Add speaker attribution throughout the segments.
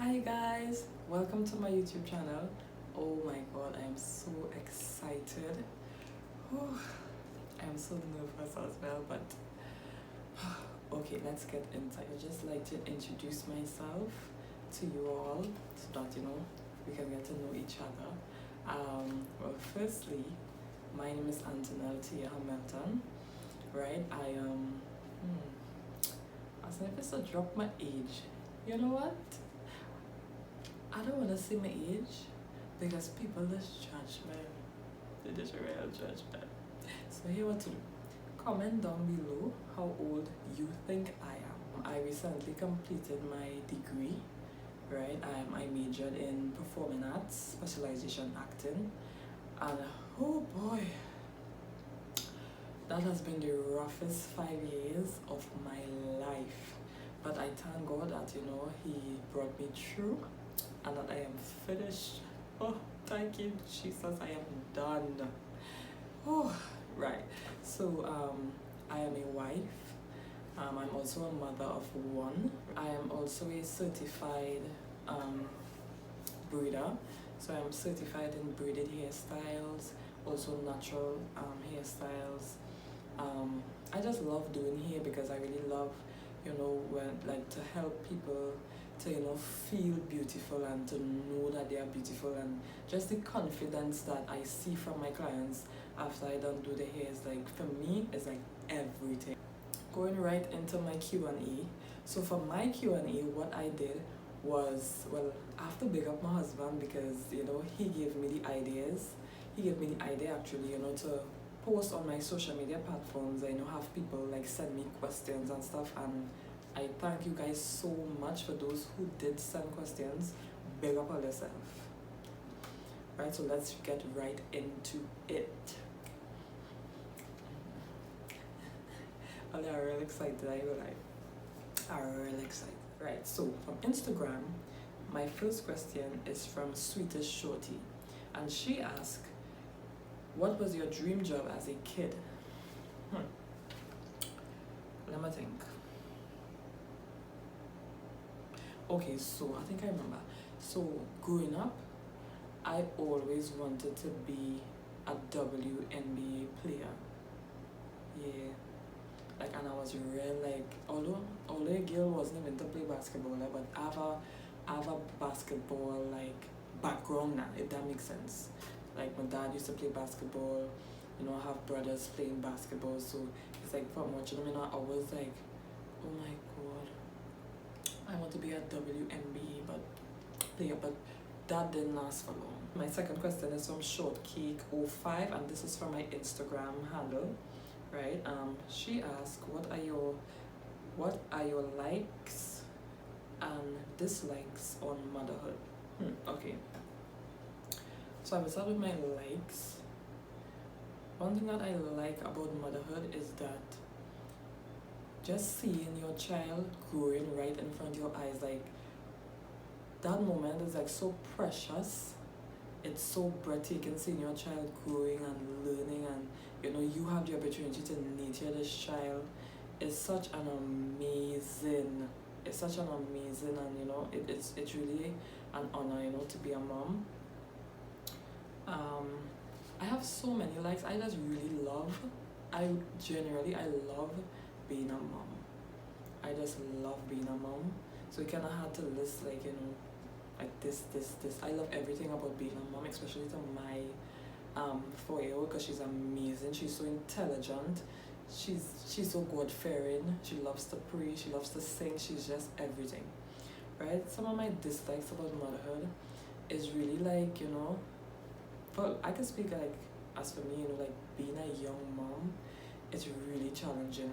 Speaker 1: Hi guys, welcome to my YouTube channel. Oh my god, I am so excited. Whew, I am so nervous as well, but okay, let's get into it. I'd just like to introduce myself to you all so that we can get to know each other. Well, firstly, my name is Antonella Tia Hamilton, right? I am, as if it's to drop my age. You know what? I don't want to say my age because people just judge me. They just real judge me. So here what to do. Comment down below how old you think I am. I recently completed my degree, right? I majored in performing arts, specialization acting, and oh boy, that has been the roughest 5 years of my life. But I thank God that He brought me through and that I am finished. Oh, thank you, Jesus, I am done. Oh, right. So, I am a wife. I'm also a mother of one. I am also a certified braider. So I'm certified in braided hairstyles, also natural hairstyles. I just love doing hair because I really love, when to help people to feel beautiful and to know that they are beautiful, and just the confidence that I see from my clients after I don't do the hair is like, for me, it's like everything. Going right into my Q&A. So for my Q&A, what I did was, well, I have to big up my husband because he gave me the ideas. He gave me the idea actually, to post on my social media platforms. I have people like send me questions and stuff, and I thank you guys so much for those who did send questions. Big up on yourself. Right, so let's get right into it. I'm really excited. I'm really excited. Right, so from Instagram, my first question is from Sweetest Shorty, and she asked, what was your dream job as a kid? Let me think. Okay, so I think I remember. So growing up, I always wanted to be a WNBA player. Yeah. And I was real although a girl wasn't even to play basketball, but I have a basketball background now, if that makes sense. Like my dad used to play basketball, I have brothers playing basketball, so it's like from watching them, I was like, oh my god, I want to be a WNBA player, but that didn't last for long. My second question is from Shortcake05, and this is from my Instagram handle, right? She asked, what are your likes and dislikes on motherhood? Okay. So I will start with my likes. One thing that I like about motherhood is that just seeing your child growing right in front of your eyes, that moment is so precious. It's so breathtaking seeing your child growing and learning, and you have the opportunity to nurture this child. It's such an amazing, and it's really an honor, to be a mom. I have so many likes. I just really love, I love being a mom. I just love being a mom. So it kind of hard to list this. I love everything about being a mom, especially to my 4-year-old, because she's amazing. She's so intelligent. She's so God-fearing. She loves to pray. She loves to sing. She's just everything, right? Some of my dislikes about motherhood is really well, I can speak as for me, being a young mom, it's really challenging.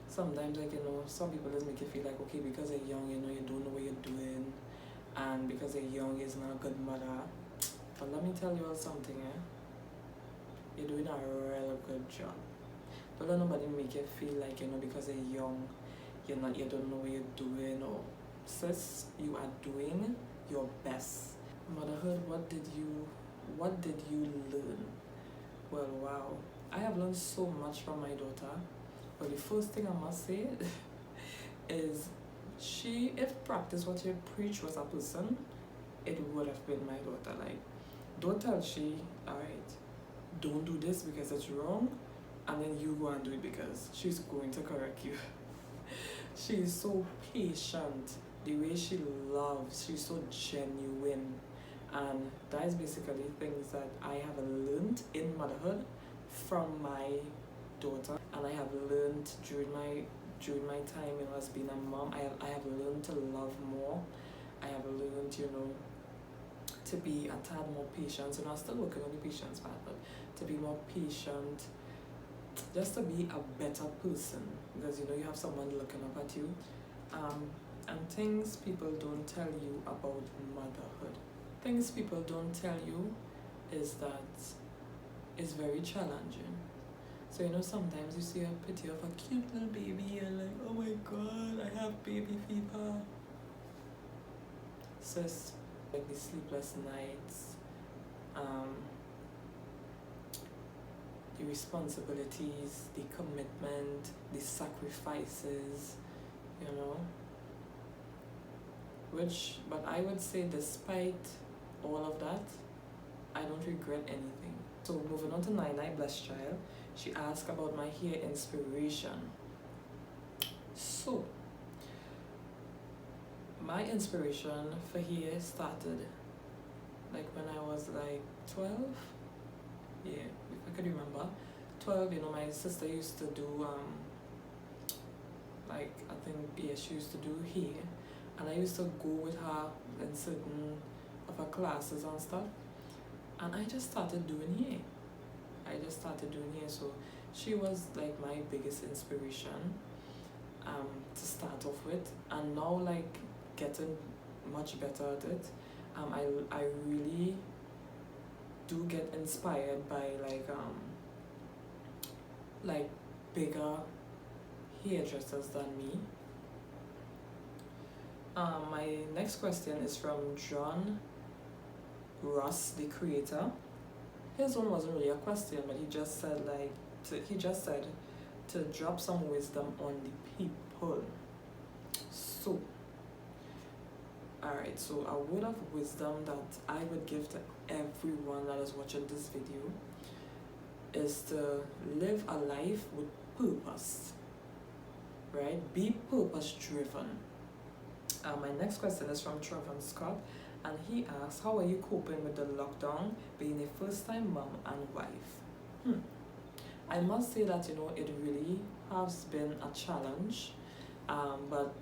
Speaker 1: Sometimes some people just make you feel like, okay, because you're young, you don't know what you're doing, and because you're young is not a good mother. But let me tell you all something, you're doing a real good job. Don't let nobody make you feel like, because you're young, you don't know what you're doing. Or sis, you are doing your best. Motherhood, what did you learn? Well, wow, I have learned so much from my daughter. But the first thing I must say is if practice what you preach was a person, it would have been my daughter. Like, don't tell she, alright, don't do this because it's wrong, and then you go and do it because she's going to correct you. She is so patient. The way she loves, she's so genuine. And that is basically things that I have learned in motherhood from my daughter. And I have learned during my time, as being a mom, I have learned to love more. I have learned, to be a tad more patient. I'm still working on the patience part, but to be more patient, just to be a better person, because you have someone looking up at you. And things people don't tell you about motherhood. Things people don't tell you is that it's very challenging. So sometimes you see a picture of a cute little baby and like, oh my god, I have baby fever. So it's like the sleepless nights, the responsibilities, the commitment, the sacrifices, but I would say despite all of that, I don't regret anything. So moving on to Nine Blessed Child, she asked about my hair inspiration. So my inspiration for hair started like when I was like 12. Yeah, if I could remember. 12, my sister used to do she used to do hair, and I used to go with her in certain of her classes and stuff, and I just started doing hair. So she was like my biggest inspiration to start off with, and now like getting much better at it. I really do get inspired by like bigger hairdressers than me. My next question is from John Ross, the creator. His one wasn't really a question, but he just said to drop some wisdom on the people. So, alright, so a word of wisdom that I would give to everyone that is watching this video is to live a life with purpose, right? Be purpose driven. My next question is from Trevor Scott, and he asks, how are you coping with the lockdown, being a first-time mom and wife? I must say that it really has been a challenge, but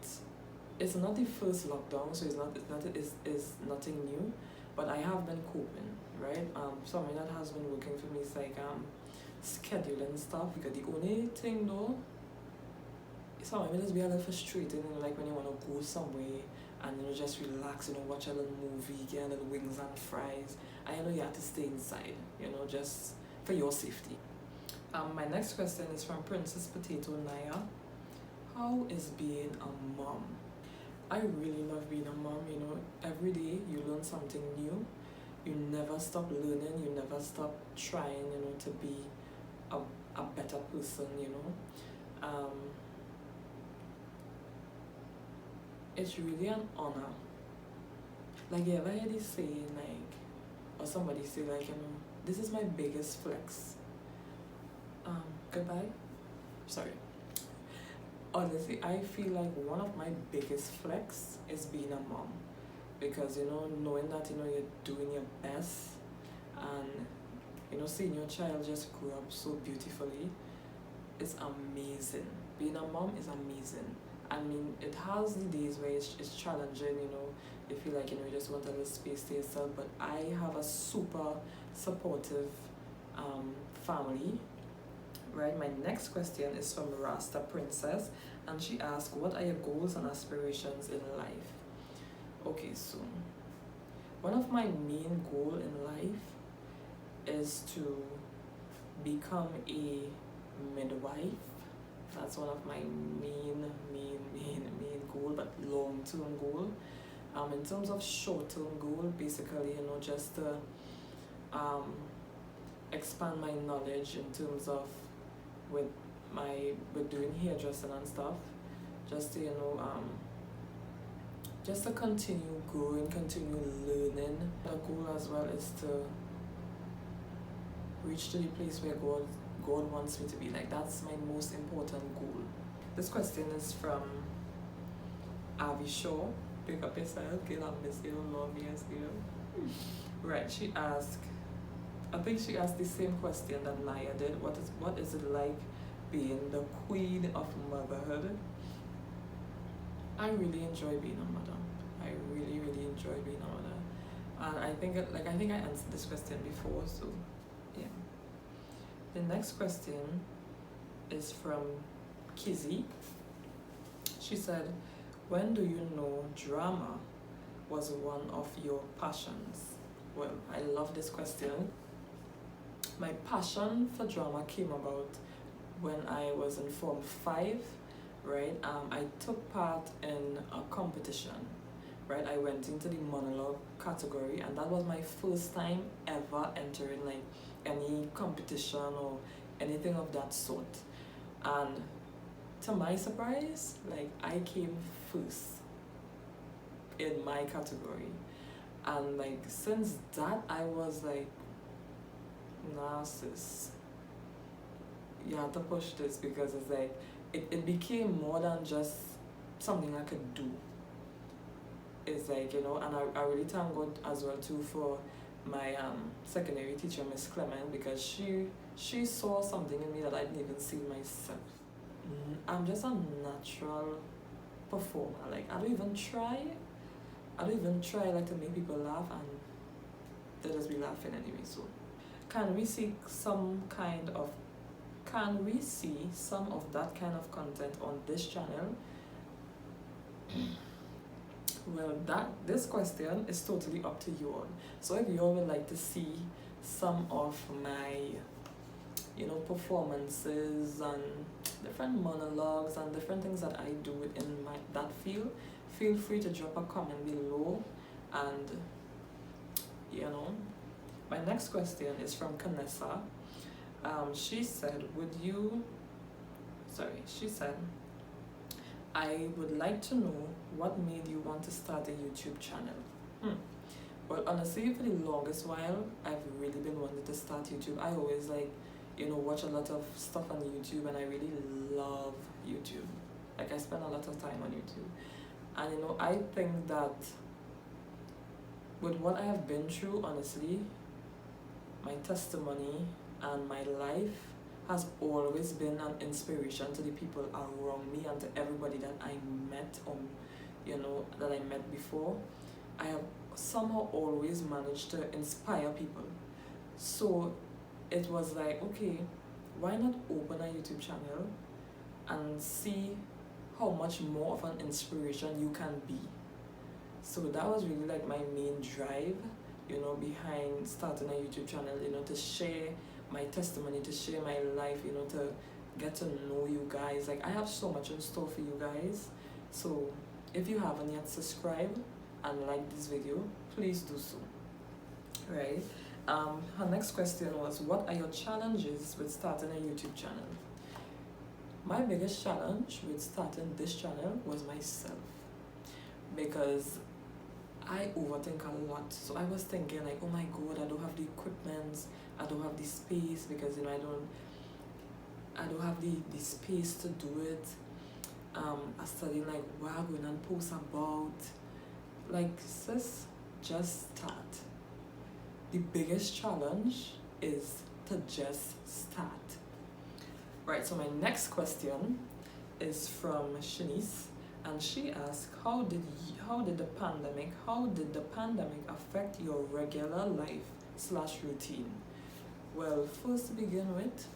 Speaker 1: it's not the first lockdown, so it's nothing new. But I have been coping, right? Something that has been working for me is like scheduling stuff, because the only thing though, sometimes it just be a little frustrating, like when you want to go somewhere and just relax, watch a little movie, get a little wings and fries, and you have to stay inside, just for your safety. My next question is from Princess Potato Naya. How is being a mom? I really love being a mom. Every day you learn something new. You never stop learning. You never stop trying, to be a better person, It's really an honor. Like, you ever hear this saying, like, or somebody say, like, this is my biggest flex. Goodbye? Sorry. Honestly, I feel like one of my biggest flex is being a mom. Because, knowing that, you're doing your best, and, seeing your child just grow up so beautifully, it's amazing. Being a mom is amazing. I mean, it has the days where it's challenging, you feel like, you just want a little space to yourself, but I have a super supportive family, right? My next question is from Rasta Princess, and she asked, what are your goals and aspirations in life? Okay, so one of my main goals in life is to become a midwife. That's one of my main goal, but long-term goal. In terms of short-term goal, basically, just to expand my knowledge in terms of with doing hairdressing and stuff, just to just to continue growing, continue learning. The goal as well is to reach to the place where God wants me to be. Like that's my most important goal. This question is from Avi Shaw. Pick up yourself, girl, I miss you, love me as you. Right, she asked, I think she asked the same question that Naya did. What is it like being the queen of motherhood? I really enjoy being a mother. I really, really enjoy being a mother. And I think I answered this question before, so yeah. The next question is from Kizzy. She said, when do you know drama was one of your passions? Well, I love this question. My passion for drama came about when I was in Form 5, right? I took part in a competition, right? I went into the monologue category, and that was my first time ever entering like any competition or anything of that sort. And to my surprise, like I came first in my category. And like since that I was like, nah sis, you have to push this, because it's like it became more than just something I could do. It's like, you know, and I really thank God as well too for my secondary teacher, Miss Clement, because she saw something in me that I didn't even see myself. I'm just a natural performer. Like I don't even try like to make people laugh, and they just be laughing anyway. So can we see some of that kind of content on this channel? Well, this question is totally up to you all. So if you all would like to see some of my, you know, performances and different monologues and different things that I do within that field, feel free to drop a comment below. And you know, my next question is from Kanessa. She said, I would like to know what made you want to start a YouTube channel. Well, honestly, for the longest while, I've really been wanting to start YouTube. I always like, you know, watch a lot of stuff on YouTube, and I really love YouTube. Like I spend a lot of time on YouTube. And you know, I think that with what I have been through, honestly, my testimony and my life has always been an inspiration to the people around me and to everybody that I met, you know, that I met before. I have somehow always managed to inspire people. So it was like, okay, why not open a YouTube channel and see how much more of an inspiration you can be. So that was really like my main drive, you know, behind starting a YouTube channel, you know, to share my testimony, to share my life, you know, to get to know you guys. Like I have so much in store for you guys. So if you haven't yet subscribed and liked this video, please do so. Right? Her next question was, what are your challenges with starting a YouTube channel? My biggest challenge with starting this channel was myself, because I overthink a lot. So I was thinking like, oh my god, I don't have the equipment, I don't have the space, because you know I don't have the space to do it. I studying like what I'm going and post about. Like sis, just start. The biggest challenge is to just start. Right, so my next question is from Shanice, and she asked, how did the pandemic affect your regular life/routine? Well, first to begin with,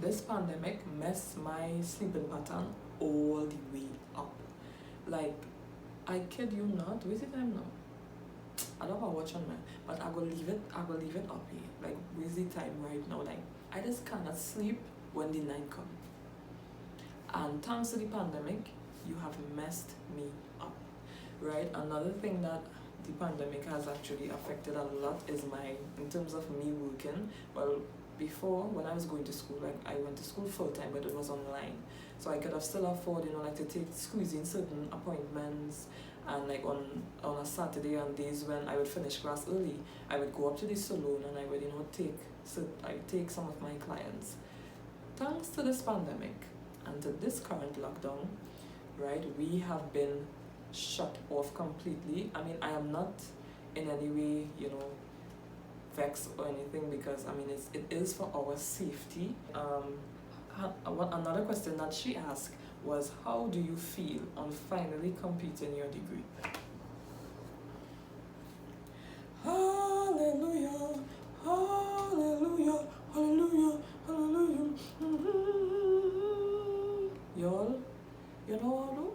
Speaker 1: this pandemic messed my sleeping pattern all the way up. Like, I kid you not, what's the time now? I don't have a watch on me, but I go leave it up here. Like, where's the time right now? Like, I just cannot sleep when the night comes. And thanks to the pandemic, you have messed me up, right? Another thing that the pandemic has actually affected a lot is in terms of me working. Well, before, when I was going to school, like I went to school full time, but it was online. So I could have still afford, you know, like to squeeze in certain appointments And like on a Saturday and days when I would finish class early, I would go up to the salon and I would, I would take some of my clients. Thanks to this pandemic and to this current lockdown, right, we have been shut off completely. I mean, I am not in any way, vexed or anything, because I mean it is for our safety. Another question that she asked was, how do you feel on finally completing your degree? Hallelujah, hallelujah, hallelujah, hallelujah. Y'all, you know what I do?